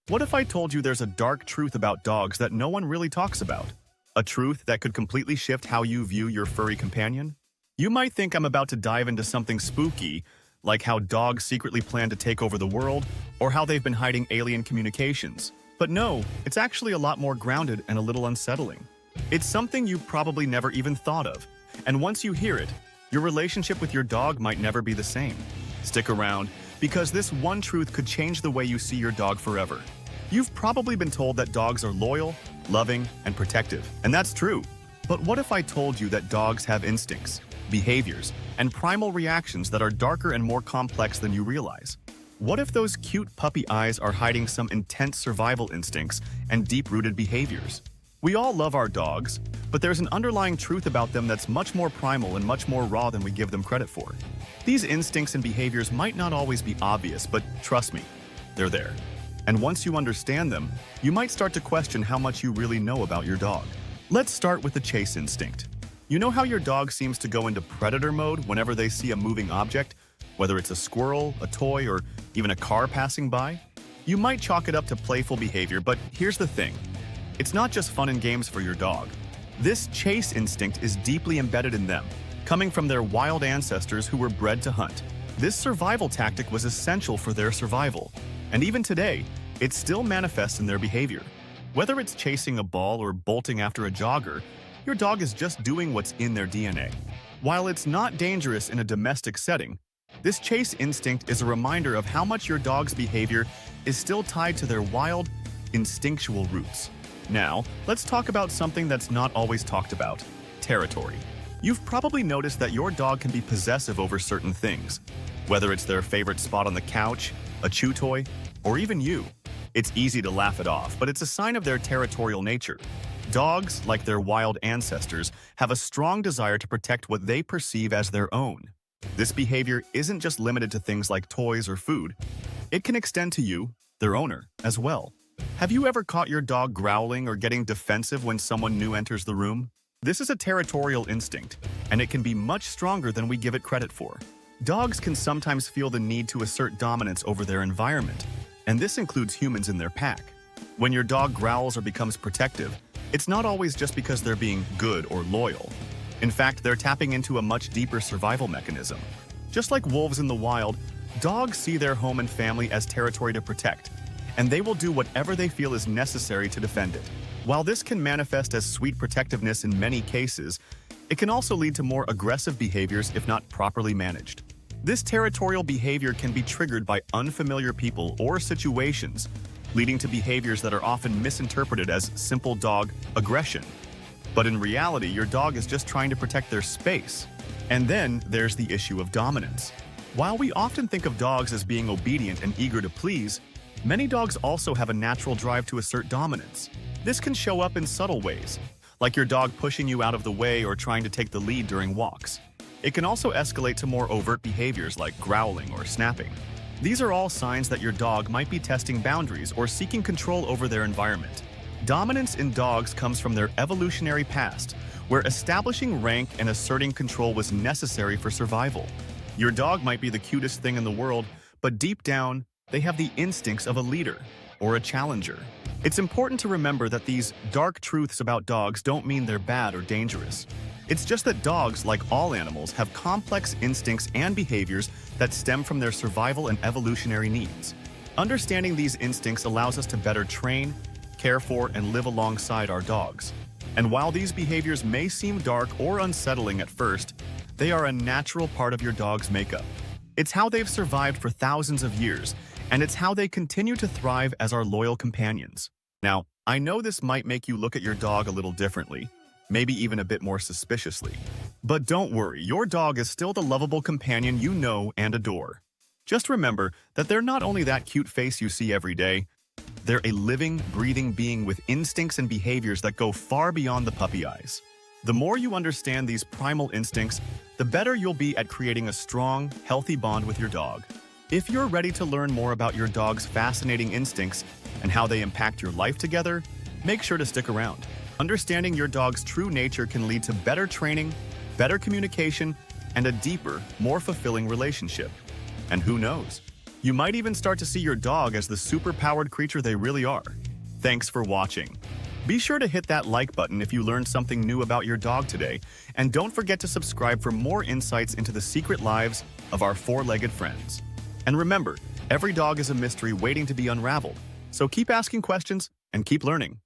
What if I told you there's a dark truth about dogs that no one really talks about? A truth that could completely shift how you view your furry companion? You might think I'm about to dive into something spooky, like how dogs secretly plan to take over the world, or how they've been hiding alien communications. But no, it's actually a lot more grounded and a little unsettling. It's something you probably never even thought of, and once you hear it, your relationship with your dog might never be the same. Stick around, because this one truth could change the way you see your dog forever. You've probably been told that dogs are loyal, loving, and protective, and that's true. But what if I told you that dogs have instincts, behaviors, and primal reactions that are darker and more complex than you realize? What if those cute puppy eyes are hiding some intense survival instincts and deep-rooted behaviors? We all love our dogs, but there's an underlying truth about them that's much more primal and much more raw than we give them credit for. These instincts and behaviors might not always be obvious, but trust me, they're there. And once you understand them, you might start to question how much you really know about your dog. Let's start with the chase instinct. You know how your dog seems to go into predator mode whenever they see a moving object, whether it's a squirrel, a toy, or even a car passing by? You might chalk it up to playful behavior, but here's the thing. It's not just fun and games for your dog. This chase instinct is deeply embedded in them, coming from their wild ancestors who were bred to hunt. This survival tactic was essential for their survival, and even today, it still manifests in their behavior. Whether it's chasing a ball or bolting after a jogger, your dog is just doing what's in their DNA. While it's not dangerous in a domestic setting, this chase instinct is a reminder of how much your dog's behavior is still tied to their wild, instinctual roots. Now, let's talk about something that's not always talked about: territory. You've probably noticed that your dog can be possessive over certain things, whether it's their favorite spot on the couch, a chew toy, or even you. It's easy to laugh it off, but it's a sign of their territorial nature. Dogs, like their wild ancestors, have a strong desire to protect what they perceive as their own. This behavior isn't just limited to things like toys or food. It can extend to you, their owner, as well. Have you ever caught your dog growling or getting defensive when someone new enters the room? This is a territorial instinct, and it can be much stronger than we give it credit for. Dogs can sometimes feel the need to assert dominance over their environment, and this includes humans in their pack. When your dog growls or becomes protective, it's not always just because they're being good or loyal. In fact, they're tapping into a much deeper survival mechanism. Just like wolves in the wild, dogs see their home and family as territory to protect, and they will do whatever they feel is necessary to defend it. While this can manifest as sweet protectiveness in many cases, it can also lead to more aggressive behaviors if not properly managed. This territorial behavior can be triggered by unfamiliar people or situations, leading to behaviors that are often misinterpreted as simple dog aggression. But in reality, your dog is just trying to protect their space. And then there's the issue of dominance. While we often think of dogs as being obedient and eager to please, many dogs also have a natural drive to assert dominance. This can show up in subtle ways, like your dog pushing you out of the way or trying to take the lead during walks. It can also escalate to more overt behaviors like growling or snapping. These are all signs that your dog might be testing boundaries or seeking control over their environment. Dominance in dogs comes from their evolutionary past, where establishing rank and asserting control was necessary for survival. Your dog might be the cutest thing in the world, but deep down, they have the instincts of a leader or a challenger. It's important to remember that these dark truths about dogs don't mean they're bad or dangerous. It's just that dogs, like all animals, have complex instincts and behaviors that stem from their survival and evolutionary needs. Understanding these instincts allows us to better train, care for, and live alongside our dogs. And while these behaviors may seem dark or unsettling at first, they are a natural part of your dog's makeup. It's how they've survived for thousands of years, and it's how they continue to thrive as our loyal companions. Now, I know this might make you look at your dog a little differently, maybe even a bit more suspiciously. But don't worry, your dog is still the lovable companion you know and adore. Just remember that they're not only that cute face you see every day, they're a living, breathing being with instincts and behaviors that go far beyond the puppy eyes. The more you understand these primal instincts, the better you'll be at creating a strong, healthy bond with your dog. If you're ready to learn more about your dog's fascinating instincts and how they impact your life together, make sure to stick around. Understanding your dog's true nature can lead to better training, better communication, and a deeper, more fulfilling relationship. And who knows? You might even start to see your dog as the super-powered creature they really are. Thanks for watching. Be sure to hit that like button if you learned something new about your dog today, and don't forget to subscribe for more insights into the secret lives of our four-legged friends. And remember, every dog is a mystery waiting to be unraveled, so keep asking questions and keep learning.